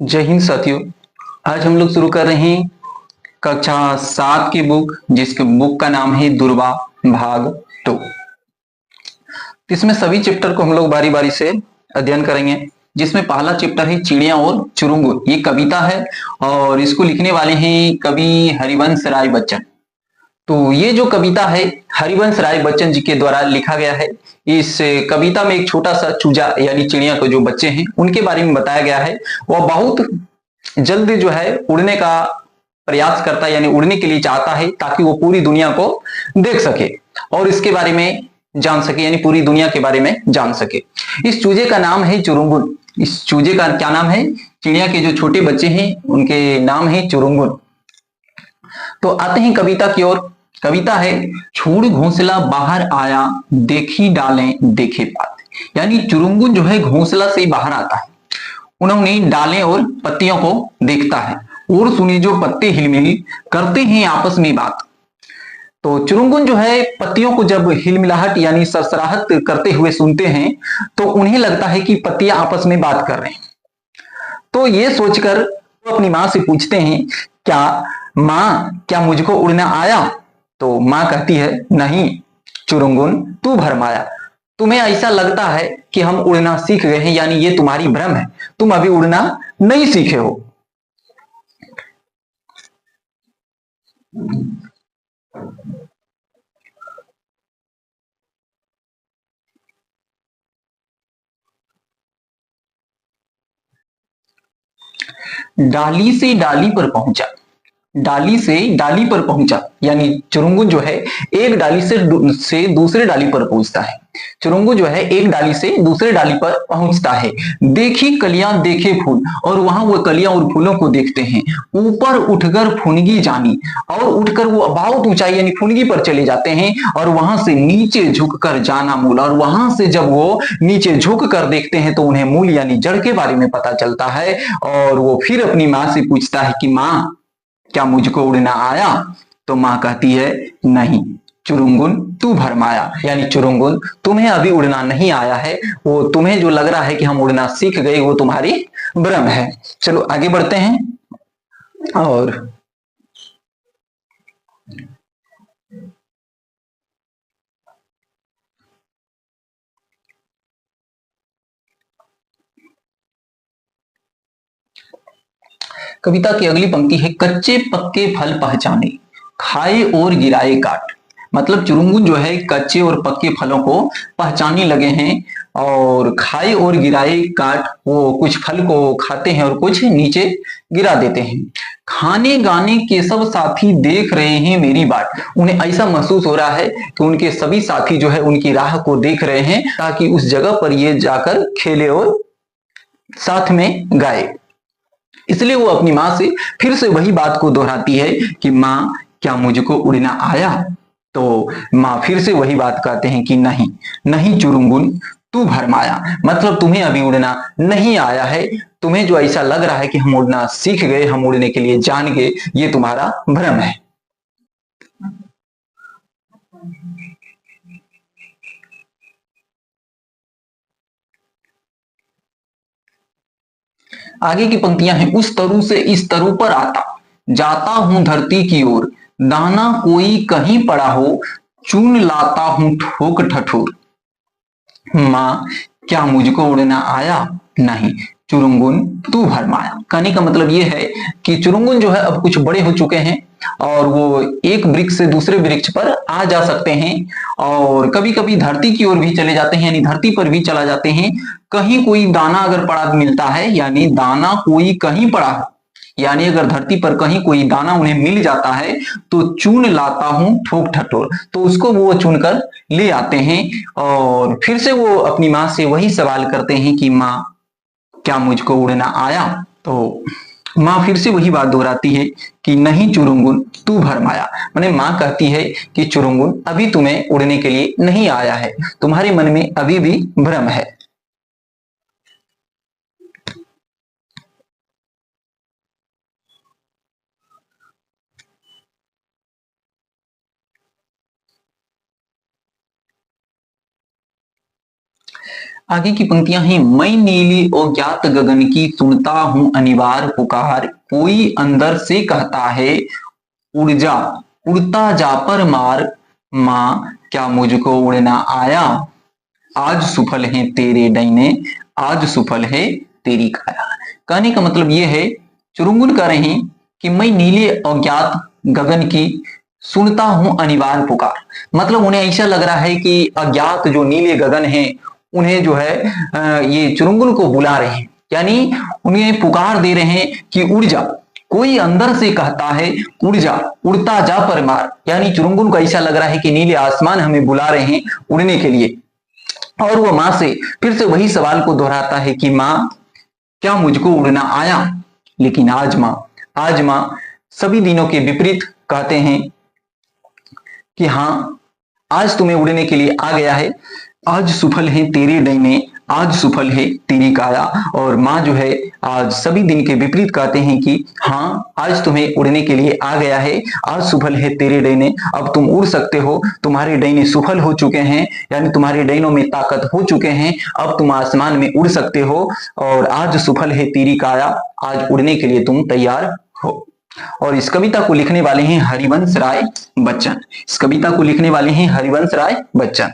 जय हिंद साथियों। आज हम लोग शुरू कर रहे हैं कक्षा 7 की बुक, जिसके बुक का नाम है दुर्वा भाग 2। इसमें सभी चैप्टर को हम लोग बारी बारी से अध्ययन करेंगे, जिसमें पहला चैप्टर है चिड़िया और चुरुंगुन। ये कविता है और इसको लिखने वाले हैं कवि हरिवंश राय बच्चन। तो ये जो कविता है हरिवंश राय बच्चन जी के द्वारा लिखा गया है। इस कविता में एक छोटा सा चूजा यानी चिड़िया के जो बच्चे हैं उनके बारे में बताया गया है। वह बहुत जल्द जो है उड़ने का प्रयास करता है, यानी उड़ने के लिए चाहता है ताकि वो पूरी दुनिया को देख सके और इसके बारे में जान सके, यानी पूरी दुनिया के बारे में जान सके। इस चूजे का नाम है चुरुंगुन। इस चूजे का क्या नाम है? चिड़िया के जो छोटे बच्चे हैं उनके नाम है चुरुंगुन। तो आते हैं कविता की ओर। कविता है छोड़ घोंसला बाहर आया, देखी डालें देखे पात। यानी चुरुंगुन जो है घोंसला से बाहर आता है, उन्होंने डालें और पत्तियों को देखता है और सुनी जो पत्ते हिलमिल करते हैं आपस में बात। तो चुरुंगुन जो है पत्तियों को जब हिलमिलाहट यानी सरसराहट करते हुए सुनते हैं तो उन्हें लगता है कि पत्तियां आपस में बात कर रहे हैं। तो ये सोचकर वो अपनी माँ से पूछते हैं, क्या माँ, क्या मुझको उड़ना आया? तो माँ कहती है, नहीं चुरुंगुन, तू भरमाया। तुम्हें ऐसा लगता है कि हम उड़ना सीख गए हैं, यानी ये तुम्हारी भ्रम है, तुम अभी उड़ना नहीं सीखे हो। डाली से डाली पर पहुंचा, डाली से डाली पर पहुंचा, यानी चुरुंगुन जो है एक डाली से दूसरे डाली पर पहुंचता है। चुरुंगुन जो है एक डाली से दूसरे डाली पर पहुंचता है। देखी कलियां देखे फूल, और वहां वो कलियां और फूलों को देखते हैं। ऊपर उठकर फुनगी जानी, और उठकर वो बहुत ऊंचाई यानी फुनगी पर चले जाते हैं और वहां से नीचे झुककर जाना मूल। और वहां से जब वो नीचे झुक कर देखते हैं तो उन्हें मूल यानी जड़ के बारे में पता चलता है। और वो फिर अपनी माँ से पूछता है कि माँ, क्या मुझको उड़ना आया? तो मां कहती है, नहीं चुरुंगुन, तू भरमाया। यानी चुरुंगुन, तुम्हें अभी उड़ना नहीं आया है। वो तुम्हें जो लग रहा है कि हम उड़ना सीख गए, वो तुम्हारी भ्रम है। चलो आगे बढ़ते हैं। और कविता की अगली पंक्ति है, कच्चे पक्के फल पहचाने, खाए और गिराए काट। मतलब चुरुंगुन जो है कच्चे और पक्के फलों को पहचानने लगे हैं और खाए और गिराए काट। वो कुछ फल को खाते हैं और कुछ नीचे गिरा देते हैं। खाने गाने के सब साथी देख रहे हैं मेरी बाट। उन्हें ऐसा महसूस हो रहा है कि उनके सभी साथी जो है उनकी राह को देख रहे हैं ताकि उस जगह पर ये जाकर खेले और साथ में गाए। इसलिए वो अपनी माँ से फिर से वही बात को दोहराती है कि माँ, क्या मुझको उड़ना आया? तो माँ फिर से वही बात कहते हैं कि नहीं, नहीं चुरुंगुन, तू भरमाया। मतलब तुम्हें अभी उड़ना नहीं आया है। तुम्हें जो ऐसा लग रहा है कि हम उड़ना सीख गए, हम उड़ने के लिए जान गए, ये तुम्हारा भ्रम है। आगे की पंक्तियां हैं, उस तरु से इस तरु पर आता, जाता हूं धरती की ओर, दाना कोई कहीं पड़ा हो, चुन लाता हूं ठोक ठठोर। माँ, क्या मुझको उड़ना आया? नहीं चुरुंगुन, तू भरमाया। कहने का मतलब ये है कि चुरुंगुन जो है अब कुछ बड़े हो चुके हैं और वो एक वृक्ष से दूसरे वृक्ष पर आ जा सकते हैं और कभी कभी धरती की ओर भी चले जाते हैं, यानी धरती पर भी चला जाते हैं। कहीं कोई दाना अगर पड़ा मिलता है, यानी दाना कोई कहीं पड़ा है, यानी अगर धरती पर कहीं कोई दाना उन्हें मिल जाता है तो चुन लाता हूं ठोक ठठोर, तो उसको वो चुनकर ले आते हैं। और फिर से वो अपनी माँ से वही सवाल करते हैं कि माँ, क्या मुझको उड़ना आया? तो माँ फिर से वही बात दोहराती है कि नहीं चुरुंगुन, तू भरमाया। मैंने माँ कहती है कि चुरुंगुन, अभी तुम्हें उड़ने के लिए नहीं आया है, तुम्हारे मन में अभी भी भ्रम है। आगे की पंक्तियां हैं, मैं नीली अज्ञात गगन की सुनता हूं अनिवार्य पुकार, कोई अंदर से कहता है उड़ जा, उड़ता जा पर मार, माँ क्या मुझको उड़ना आया, आज सुफल है तेरे डैने, आज सुफल है तेरी काया। कहने का मतलब ये है, चुरुंगुन कह रहे हैं कि मैं नीले अज्ञात गगन की सुनता हूं अनिवार्य पुकार। मतलब उन्हें ऐसा लग रहा है कि अज्ञात जो नीले गगन है उन्हें जो है ये चुरुंगुन को बुला रहे हैं, यानी उन्हें पुकार दे रहे हैं कि उड़ जा। कोई अंदर से कहता है उड़ जा, उड़ता जा पर मार, यानी चुरुंगुन को ऐसा लग रहा है कि नीले आसमान हमें बुला रहे हैं उड़ने के लिए। और वो माँ से फिर से वही सवाल को दोहराता है कि माँ क्या मुझको उड़ना आया। लेकिन आज माँ सभी दिनों के विपरीत कहते हैं कि हाँ, आज तुम्हें उड़ने के लिए आ गया है, आज सुफल है तेरे डैने, आज सुफल है तेरी काया। और माँ जो है आज सभी दिन के विपरीत कहते हैं कि हाँ, आज तुम्हें उड़ने के लिए आ गया है, आज सुफल है तेरे डैने, अब तुम उड़ सकते हो, तुम्हारे डैने सुफल हो चुके हैं, यानी तुम्हारे डैनों में ताकत हो चुके हैं, अब तुम आसमान में उड़ सकते हो, और आज सुफल है तेरी काया, आज उड़ने के लिए तुम तैयार हो। और इस कविता को लिखने वाले हैं हरिवंश राय बच्चन। इस कविता को लिखने वाले हैं हरिवंश राय बच्चन।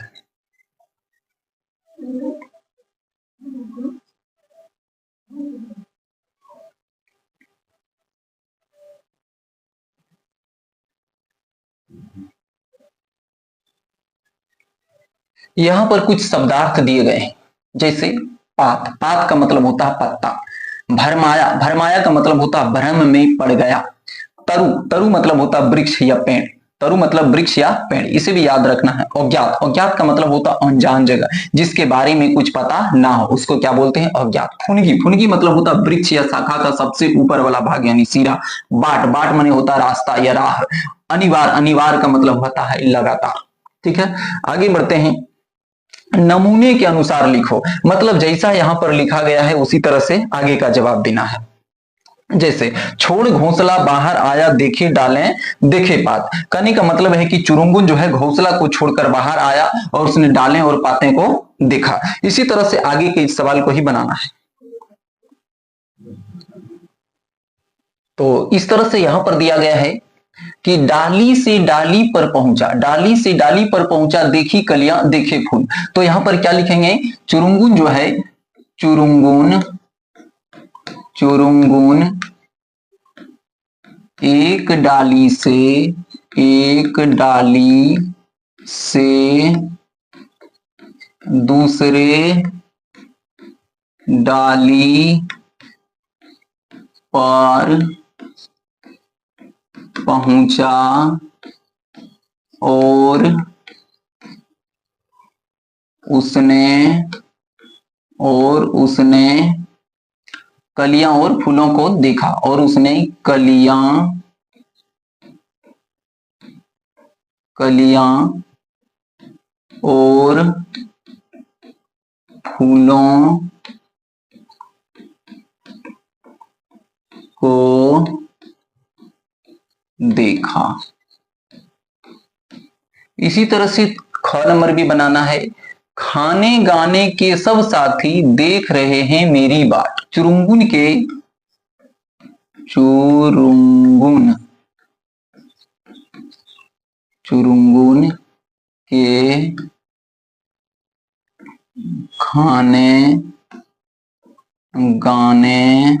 यहां पर कुछ शब्दार्थ दिए गए हैं, जैसे पात, पात का मतलब होता है पत्ता, भरमाया, भरमाया का मतलब होता है भ्रम में पड़ गया, तरु, तरु मतलब होता है वृक्ष या पेड़, तरु मतलब वृक्ष या पेड़, इसे भी याद रखना है। अज्ञात, अज्ञात का मतलब होता है अनजान जगह, जिसके बारे में कुछ पता ना हो उसको क्या बोलते हैं, अज्ञात। फुनगी, फुनगी मतलब होता है वृक्ष या शाखा का सबसे ऊपर वाला भाग यानी सिरा। बाट, बाट माने होता है रास्ता या राह। अनिवार्य, अनिवार्य का मतलब होता है लगातार। ठीक है, आगे बढ़ते हैं। नमूने के अनुसार लिखो, मतलब जैसा यहां पर लिखा गया है उसी तरह से आगे का जवाब देना है। जैसे छोड़ घोंसला बाहर आया देखे डालें देखे पात, कहने का मतलब है कि चुरुंगुन जो है घोंसला को छोड़कर बाहर आया और उसने डालें और पाते को देखा। इसी तरह से आगे के इस सवाल को ही बनाना है। तो इस तरह से यहां पर दिया गया है कि डाली से डाली पर पहुंचा, डाली से डाली पर पहुंचा, देखी कलियां देखे फूल। तो यहां पर क्या लिखेंगे, चुरुंगुन जो है, चुरुंगुन, चुरुंगुन एक डाली से, एक डाली से दूसरे डाली पर पहुंचा और उसने कलियां और फूलों को देखा, और उसने कलियां और फूलों को देखा। इसी तरह से ख नंबर भी बनाना है। खाने गाने के सब साथी देख रहे हैं मेरी बाट, चुरुंगुन के, चुरुंगुन, चुरुंगुन के खाने गाने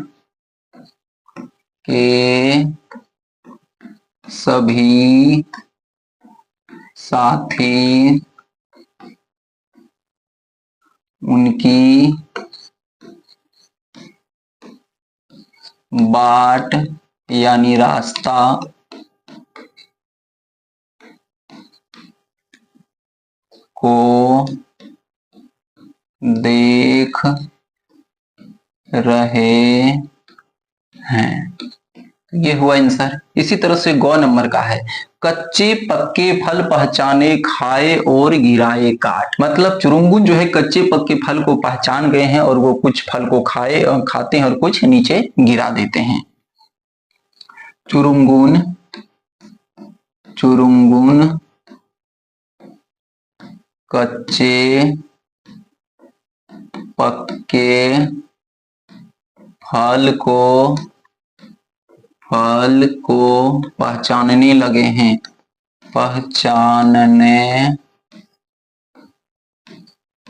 के सभी साथी उनकी बाट यानी रास्ता को देख रहे हैं। ये हुआ आंसर। इसी तरह से गौ नंबर का है, कच्चे पक्के फल पहचाने खाए और गिराए काट, मतलब चुरुंगुन जो है कच्चे पक्के फल को पहचान गए हैं और वो कुछ फल को खाते हैं और कुछ नीचे गिरा देते हैं। चुरुंगुन, चुरुंगुन कच्चे पक्के फल को पहचानने लगे हैं, पहचानने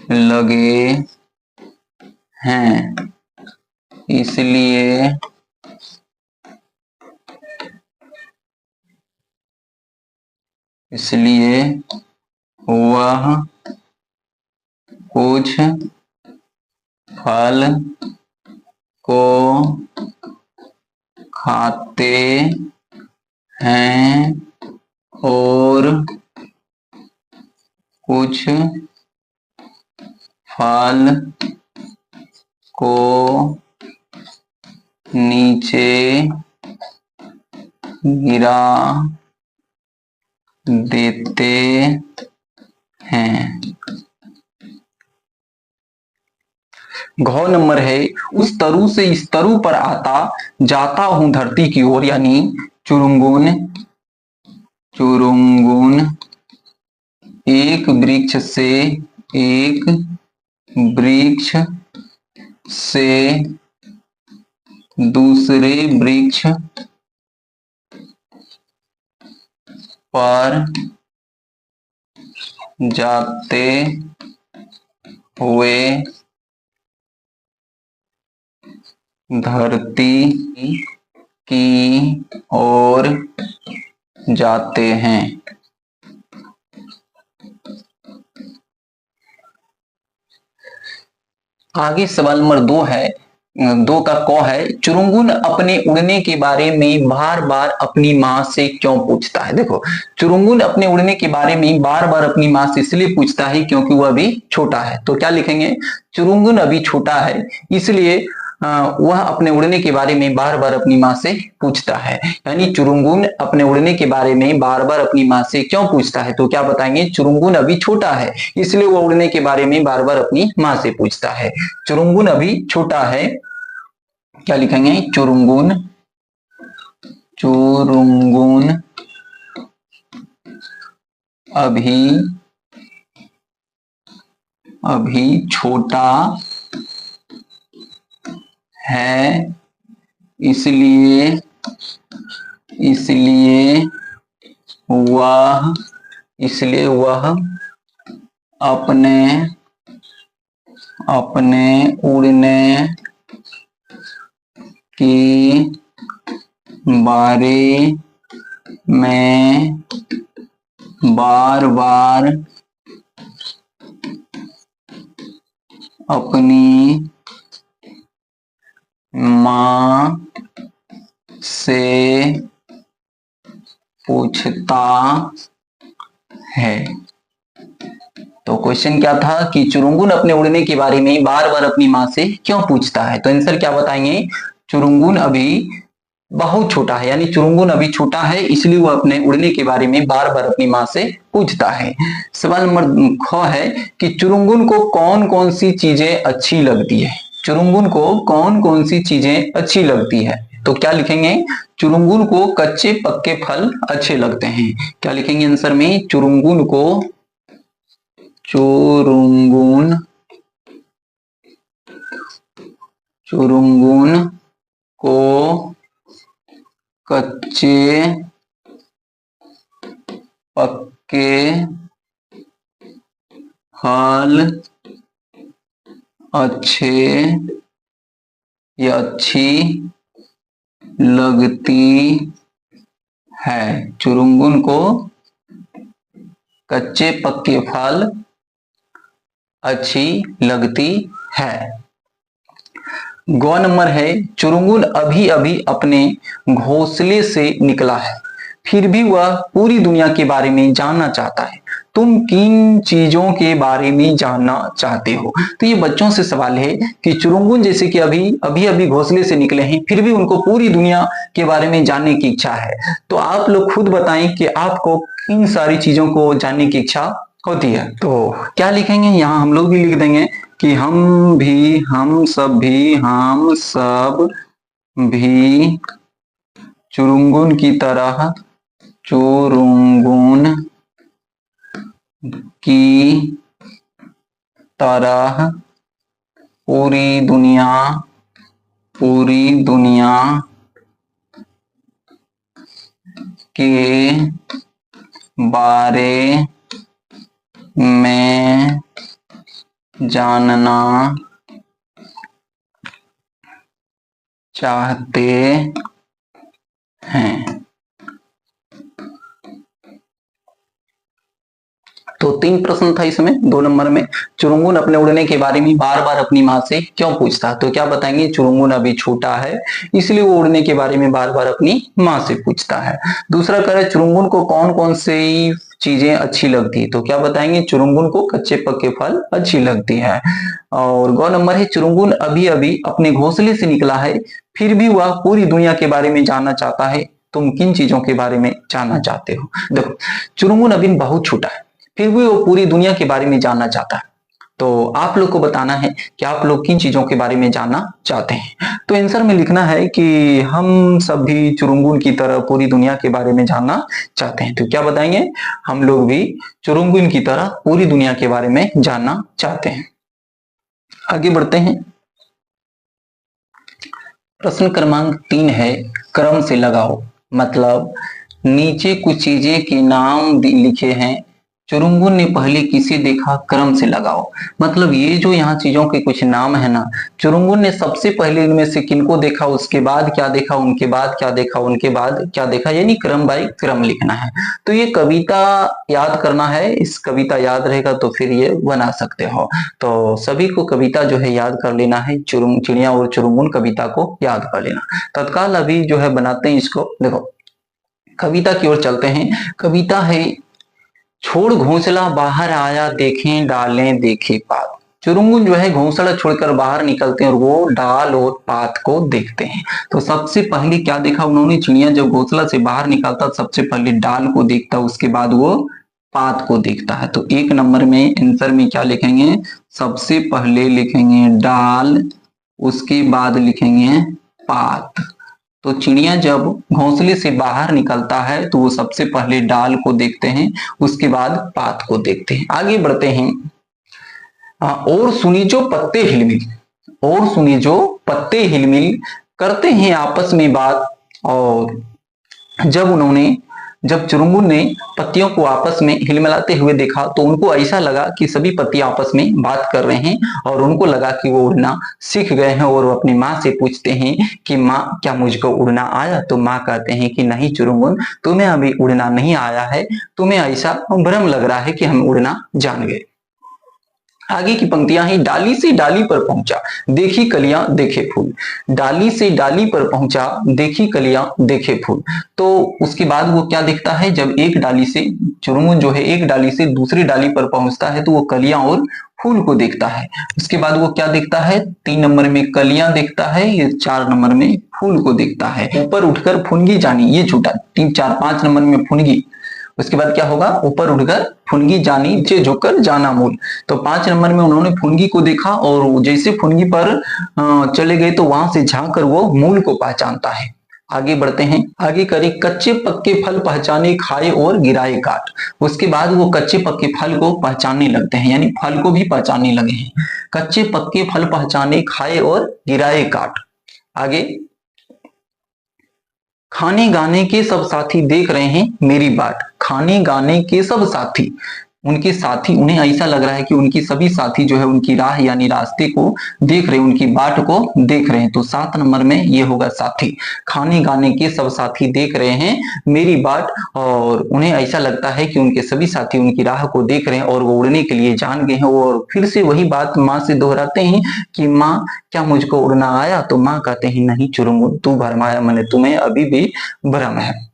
लगे हैं। इसलिए वह कुछ फल को खाते हैं और कुछ फल को नीचे गिरा देते हैं। घ नंबर है, उस तरु से इस तरु पर आता जाता हूं धरती की ओर, यानी चुरुंगुन एक वृक्ष से दूसरे वृक्ष पर जाते हुए धरती की ओर जाते हैं। आगे सवाल नंबर 2 है, 2 का क है, चुरुंगुन अपने उड़ने के बारे में बार बार अपनी माँ से क्यों पूछता है। देखो, चुरुंगुन अपने उड़ने के बारे में बार बार अपनी माँ से इसलिए पूछता है क्योंकि वह अभी छोटा है। तो क्या लिखेंगे, चुरुंगुन अभी छोटा है इसलिए वह अपने उड़ने के बारे में बार बार अपनी माँ से पूछता है। यानी चुरुंगुन अपने उड़ने के बारे में बार बार अपनी माँ से क्यों पूछता है, तो क्या बताएंगे, चुरुंगुन अभी छोटा है इसलिए वह उड़ने के बारे में बार बार अपनी माँ से पूछता है। चुरुंगुन अभी छोटा है, क्या लिखेंगे, चुरुंगुन अभी छोटा है इसलिए वह अपने उड़ने के बारे में बार बार अपनी माँ से पूछता है। तो क्वेश्चन क्या था कि चुरुंगुन अपने उड़ने के बारे में बार बार अपनी माँ से क्यों पूछता है। तो आंसर क्या बताएंगे, चुरुंगुन अभी बहुत छोटा है, यानी चुरुंगुन अभी छोटा है इसलिए वह अपने उड़ने के बारे में बार बार अपनी माँ से पूछता है। सवाल नंबर ख है कि चुरुंगुन को कौन कौन सी चीजें अच्छी लगती है। चुरुंगुन को कौन कौन सी चीजें अच्छी लगती है, तो क्या लिखेंगे, चुरुंगुन को कच्चे पक्के फल अच्छे लगते हैं। क्या लिखेंगे आंसर में, चुरुंगुन को कच्चे पक्के फल अच्छी लगती है। चुरुंगुन को कच्चे पक्के फल अच्छी लगती है। गौ नंबर है, चुरुंगुन अभी अभी अपने घोंसले से निकला है फिर भी वह पूरी दुनिया के बारे में जानना चाहता है। तुम किन चीजों के बारे में जानना चाहते हो। तो ये बच्चों से सवाल है कि चुरुंगुन जैसे कि अभी घोंसले से निकले हैं फिर भी उनको पूरी दुनिया के बारे में जानने की इच्छा है। तो आप लोग खुद बताएं कि आपको किन सारी चीजों को जानने की इच्छा होती है। तो क्या लिखेंगे, यहाँ हम लोग भी लिख देंगे कि हम सब भी चुरुंगुन की तरह पूरी दुनिया के बारे में जानना चाहते हैं। तो 3 प्रश्न था इसमें। 2 नंबर में चुरुंगुन अपने उड़ने के बारे में बार बार अपनी माँ से क्यों पूछता है? तो क्या बताएंगे, चुरुंगुन अभी छोटा है इसलिए वो उड़ने के बारे में बार बार अपनी माँ से पूछता है। दूसरा कह रहे चुरुंगुन को कौन कौन सी चीजें अच्छी लगती है? तो क्या बताएंगे, चुरुंगुन को कच्चे पक्के फल अच्छी लगती है। और गौ नंबर है चुरुंगुन अभी अभी अपने घोंसले से निकला है फिर भी वह पूरी दुनिया के बारे में जानना चाहता है। तुम किन चीजों के बारे में जानना चाहते हो? देखो, चुरुंगुन अभी बहुत छोटा है फिर भी वो पूरी दुनिया के बारे में जानना चाहता है। तो आप लोग को बताना है कि आप लोग किन चीजों के बारे में जानना चाहते हैं। तो आंसर में लिखना है कि हम सब भी चुरुंगुन की तरह पूरी दुनिया के बारे में जानना चाहते हैं। तो क्या बताएंगे, हम लोग भी चुरुंगुन की तरह पूरी दुनिया के बारे में जानना चाहते हैं। आगे बढ़ते हैं। प्रश्न क्रमांक 3 है, क्रम से लगाओ। मतलब नीचे कुछ चीजें के नाम लिखे हैं, चुरुंगुन ने पहले किसे देखा, क्रम से लगाओ। मतलब ये जो यहाँ चीजों के कुछ नाम है ना, चुरुंगुन ने सबसे पहले इनमें से किनको देखा, उसके बाद क्या देखा, उनके बाद क्या देखा, उनके बाद क्या देखा, यानी क्रम बाय क्रम लिखना है। तो ये कविता याद करना है, इस कविता याद रहेगा तो फिर ये बना सकते हो। तो सभी को कविता जो है याद कर लेना है, चिड़िया और चुरुंगुन कविता को याद कर लेना। तत्काल अभी जो है बनाते हैं इसको। देखो कविता की ओर चलते हैं। कविता है, छोड़ घोंसला बाहर आया देखें डालें देखे पात। चुरुंगुन जो है घोंसला छोड़कर बाहर निकलते हैं और वो डाल और पात को देखते हैं। तो सबसे पहले क्या देखा उन्होंने, चिड़िया जब घोंसला से बाहर निकलता सबसे पहले डाल को देखता, उसके बाद वो पात को देखता है। तो 1 नंबर में आंसर में क्या लिखेंगे, सबसे पहले लिखेंगे डाल, उसके बाद लिखेंगे पात। तो चिड़िया जब घोंसले से बाहर निकलता है तो वो सबसे पहले डाल को देखते हैं, उसके बाद पात को देखते हैं। आगे बढ़ते हैं। और सुनी जो पत्ते हिलमिल, और सुनी जो पत्ते हिलमिल करते हैं आपस में बात। और जब चुरुंगुन ने पत्तियों को आपस में हिलमिलाते हुए देखा तो उनको ऐसा लगा कि सभी पत्ती आपस में बात कर रहे हैं और उनको लगा कि वो उड़ना सीख गए हैं। और वो अपनी माँ से पूछते हैं कि माँ क्या मुझको उड़ना आया? तो माँ कहते हैं कि नहीं चुरुंगुन, तुम्हें अभी उड़ना नहीं आया है, तुम्हें ऐसा भ्रम लग रहा है कि हम उड़ना जान गए। आगे की पंक्तियां ही, डाली से डाली पर पहुंचा देखी कलियां देखे फूल। डाली से डाली पर पहुंचा देखी कलियां देखे फूल। तो उसके बाद वो क्या देखता है, जब एक डाली से चुरुंगुन जो है एक डाली से दूसरी डाली पर पहुंचता है तो वो कलियां और फूल को देखता है। उसके बाद वो क्या देखता है, 3 नंबर में कलियां देखता है, ये 4 नंबर में फूल को देखता है। ऊपर उठकर फुनगी जानी, ये छूटा, 3 4 5 नंबर में फुनगी। उसके बाद क्या होगा, ऊपर उठकर फुनगी जानी, नीचे झुककर जाना मूल। तो 5 नंबर में उन्होंने फुनगी को देखा और जैसे फुनगी पर चले गए तो वहां से झांक कर वो मूल को पहचानता है। आगे बढ़ते हैं। आगे करें, कच्चे पक्के फल पहचाने खाए और गिराए काट। उसके बाद वो कच्चे पक्के फल को पहचानने लगते हैं, यानी फल को भी पहचानने लगे हैं। कच्चे पक्के फल पहचाने खाए और गिराए काट। आगे, खाने गाने के सब साथी देख रहे हैं मेरी बाट। खाने गाने के सब साथी, उनके साथी, उन्हें ऐसा लग रहा है कि उनकी सभी साथी जो है उनकी राह यानी रास्ते को देख रहे हैं, उनकी बाट को देख रहे हैं। तो 7 नंबर में ये होगा साथी। खाने गाने के सब साथी देख रहे हैं मेरी बाट, और उन्हें ऐसा लगता है कि उनके सभी साथी उनकी राह को देख रहे हैं और वो उड़ने के लिए जान गए हैं। और फिर से वही बात माँ से दोहराते हैं कि माँ क्या मुझको उड़ना आया? तो माँ कहते हैं नहीं चुरुंगुन, तू भरमाया, मैंने तुम्हें अभी भी भ्रम है।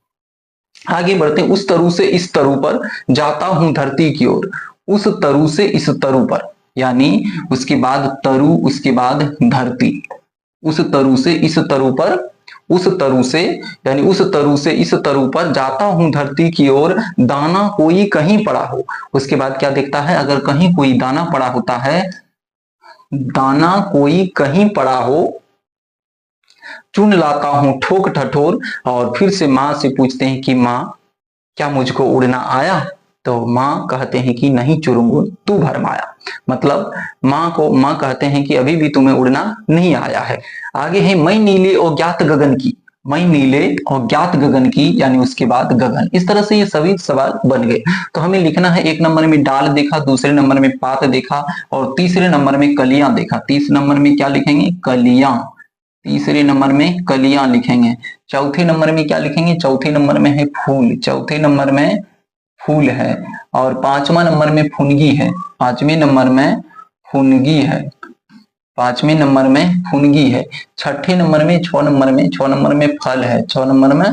आगे बढ़ते हैं। उस तरु से इस तरु पर जाता हूं धरती की ओर। उस तरु से इस तरु पर, यानी उसके बाद तरु, उसके बाद धरती। उस तरु से इस तरु पर, उस तरु से यानी उस तरु से इस तरु पर जाता हूं धरती की ओर, दाना कोई कहीं पड़ा हो। उसके बाद क्या देखता है, अगर कहीं कोई दाना पड़ा होता है, दाना कोई कहीं पड़ा हो, चुन लाता हूं ठोक ठठोर। और फिर से माँ से पूछते हैं कि माँ क्या मुझको उड़ना आया? तो माँ कहते हैं कि नहीं चुरुंगुन तू भरमाया, मतलब माँ कहते हैं कि अभी भी तुम्हें उड़ना नहीं आया है। आगे है मैं नीले और ज्ञात गगन की, मैं नीले और ज्ञात गगन की यानी उसके बाद गगन। इस तरह से ये सभी सवाल बन गए। तो हमें लिखना है, एक नंबर में डाल देखा, दूसरे नंबर में पात देखा और तीसरे नंबर में कलियां देखा। तीसरे नंबर में क्या लिखेंगे? कलियां। तीसरे नंबर में कलियां लिखेंगे। चौथे नंबर में क्या लिखेंगे? चौथे नंबर में है फूल, चौथे नंबर में फूल है। और पांचवा नंबर में फुनगी है, पांचवें नंबर में फुनगी है, पांचवें नंबर में फुनगी है। छठे नंबर में छह नंबर में फल है, छह नंबर में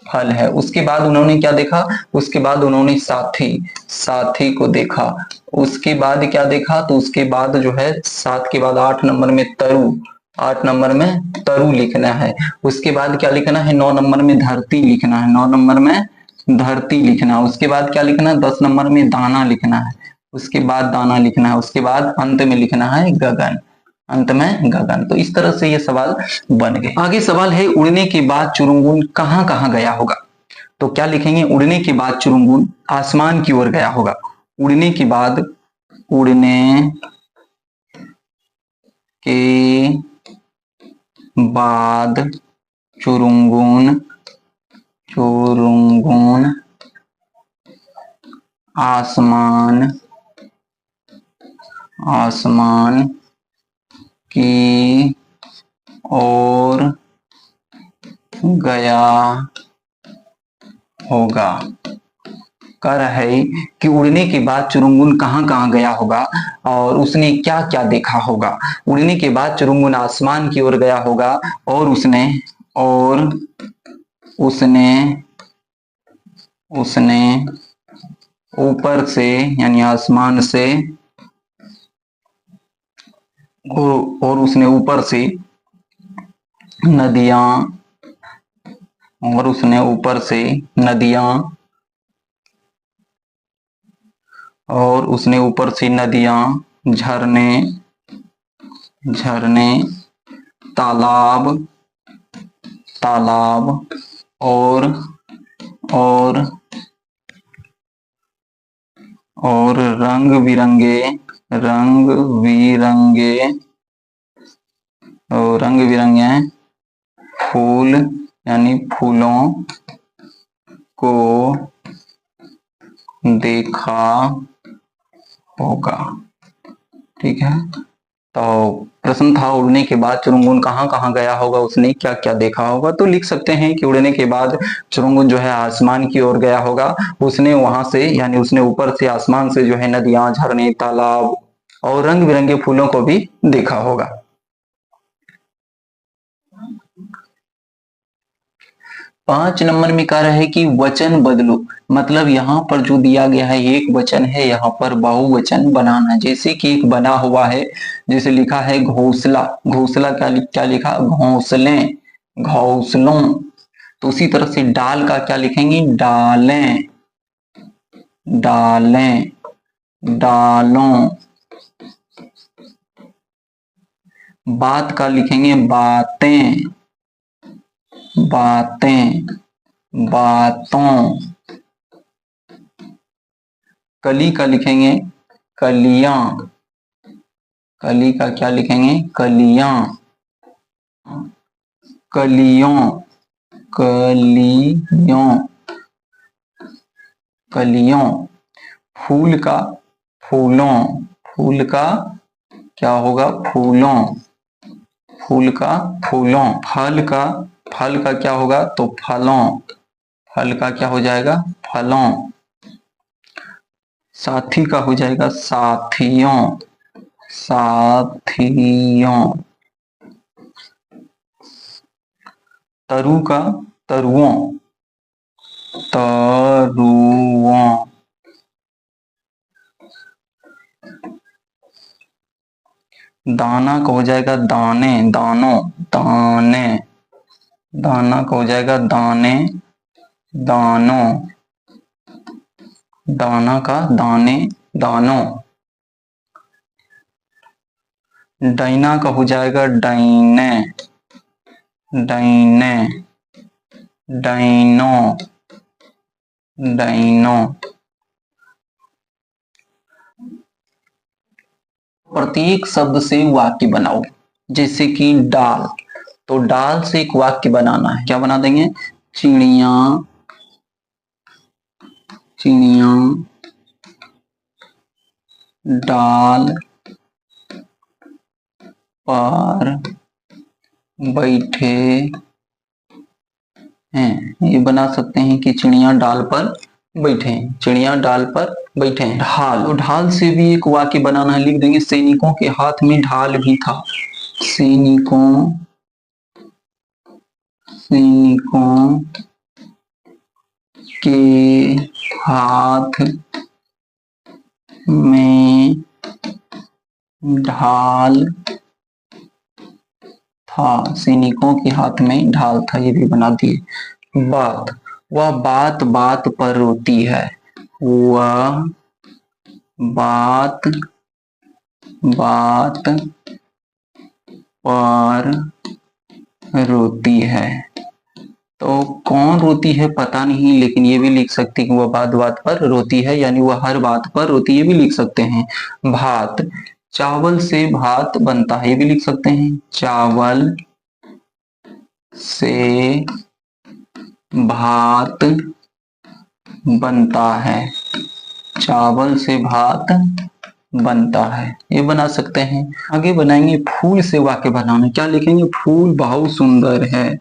फल है। उसके बाद उन्होंने क्या देखा? उसके बाद उन्होंने साथी, साथी को देखा। उसके बाद क्या देखा? तो उसके बाद जो है सात के बाद आठ नंबर में तरु, आठ नंबर में तरु लिखना है। उसके बाद क्या लिखना है? नौ नंबर में धरती लिखना है, नौ नंबर में धरती लिखना है। उसके बाद क्या लिखना है? दस नंबर में दाना लिखना है, उसके बाद दाना लिखना है। उसके बाद अंत में लिखना है गगन, अंत में गगन। तो इस तरह से ये सवाल बन गए। आगे सवाल है, उड़ने के बाद चुरुंगुन कहां कहां गया होगा? तो क्या लिखेंगे? उड़ने के बाद चुरुंगुन आसमान की ओर गया होगा। उड़ने के बाद, उड़ने के बाद चुरुंगुन, चुरुंगुन आसमान, आसमान की ओर गया होगा। कह रहा है कि उड़ने के बाद चुरुंगुन कहां कहां गया होगा और उसने क्या क्या देखा होगा। उड़ने के बाद चुरुंगुन आसमान की ओर गया होगा और उसने उसने ऊपर से यानी आसमान से, और उसने ऊपर से नदियां, और उसने ऊपर से नदियां, और उसने ऊपर से नदियां, झरने, झरने, तालाब, तालाब और रंग बिरंगे, रंग बिरंगे और रंग बिरंगे फूल यानी फूलों को देखा होगा। ठीक है, तो प्रश्न था उड़ने के बाद चुरुंगुन कहां कहां गया होगा, उसने क्या क्या देखा होगा। तो लिख सकते हैं कि उड़ने के बाद चुरुंगुन जो है आसमान की ओर गया होगा। उसने वहां से यानी उसने ऊपर से आसमान से जो है नदियां, झरने, तालाब और रंग बिरंगे फूलों को भी देखा होगा। पांच नंबर में कह रहा है कि वचन बदलो, मतलब यहाँ पर जो दिया गया है एक वचन है, यहाँ पर बहुवचन बनाना। जैसे कि एक बना हुआ है, जैसे लिखा है घोंसला, घोंसला क्या लिखा? घोंसले, घोंसलों। तो उसी तरह से डाल का क्या लिखेंगे? डालें, डालें, डालों। बात का लिखेंगे बातें, बातें, बातों। कली का लिखेंगे कलियां, कली का क्या लिखेंगे? कलियां, कलियों, कलियों, कलियों। फूल का फूलों, फूल का क्या होगा? फूलों, फूल का फूलों। फल का क्या होगा? तो फलों, फल का क्या हो जाएगा? फलों। साथी का हो जाएगा साथियों, साथियों। तरु का तरुओं, तरुओं। दाना का हो जाएगा दाने, दानों, दाने। दाना का हो जाएगा दाने, दानों। दाना का दाने, दानों। डैना का हो जाएगा डाइने, डाइने, डाइनो, डाइनो। प्रत्येक शब्द से वाक्य बनाओ। जैसे कि डाल, तो डाल से एक वाक्य बनाना है, क्या बना देंगे? चिड़िया चिड़िया डाल पर बैठे हैं, ये बना सकते हैं कि चिड़िया डाल पर बैठे हैं, चिड़िया डाल पर बैठे हैं। ढाल, तो ढाल से भी एक वाक्य बनाना है, लिख देंगे सैनिकों के हाथ में ढाल भी था। सैनिकों के हाथ में ढाल था, सैनिकों के हाथ में ढाल था, ये भी बना दिए। बात, वह बात बात पर रोती है, वह बात बात पर रोती है। तो कौन रोती है पता नहीं, लेकिन ये भी लिख सकते हैं कि वह बात बात पर रोती है, यानी वह हर बात पर रोती है, ये भी लिख सकते हैं। भात, चावल से भात बनता है, ये भी लिख सकते हैं। चावल से भात बनता है, चावल से भात बनता है, ये बना सकते हैं। आगे बनाएंगे फूल से वाक्य बनाना, क्या लिखेंगे? फूल बहुत सुंदर है,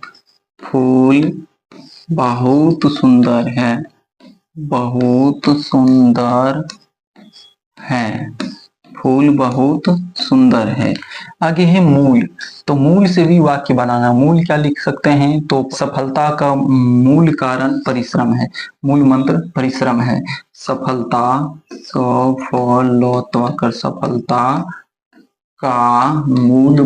फूल बहुत सुंदर है, बहुत सुंदर है, फूल बहुत सुंदर है। आगे है मूल, तो मूल से भी वाक्य बनाना। मूल क्या लिख सकते हैं? तो सफलता का मूल कारण परिश्रम है, मूल मंत्र परिश्रम है। सफलता, सफलता, सफलता का मूल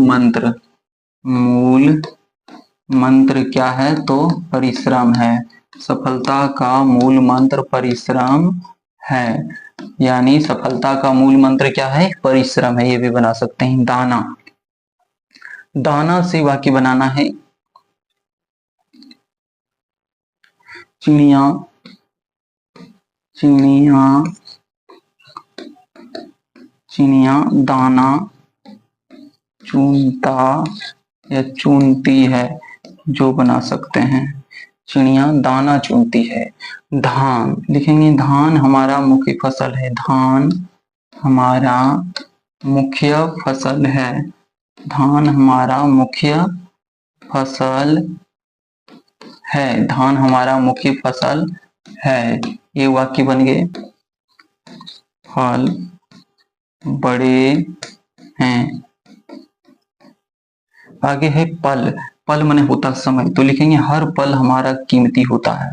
मंत्र क्या है? तो परिश्रम है। सफलता का मूल मंत्र परिश्रम है, यानी सफलता का मूल मंत्र क्या है? परिश्रम है, ये भी बना सकते हैं। दाना, दाना से वाक्य बनाना है। चिड़िया दाना चुनता या चुनती है, जो बना सकते हैं। चिड़िया दाना चुनती है। धान लिखेंगे, धान हमारा मुख्य फसल है, धान हमारा मुख्य फसल है, धान हमारा मुख्य फसल है, धान हमारा मुख्य फसल है, ये वाक्य बन गए। फल बड़े हैं। आगे है पल, पल माने होता समय, तो लिखेंगे हर पल हमारा कीमती होता है,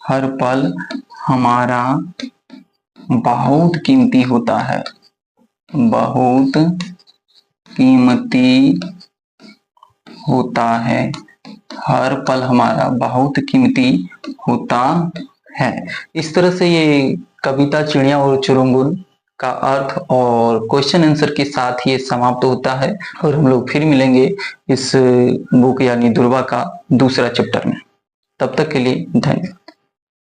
हर पल हमारा बहुत कीमती होता है, बहुत कीमती होता है, हर पल हमारा बहुत कीमती होता है। इस तरह से ये कविता चिड़िया और चुरुंगुल का अर्थ और क्वेश्चन आंसर के साथ ये समाप्त होता है, और हम लोग फिर मिलेंगे इस बुक यानी दुर्वा का दूसरा चैप्टर में। तब तक के लिए धन्यवाद।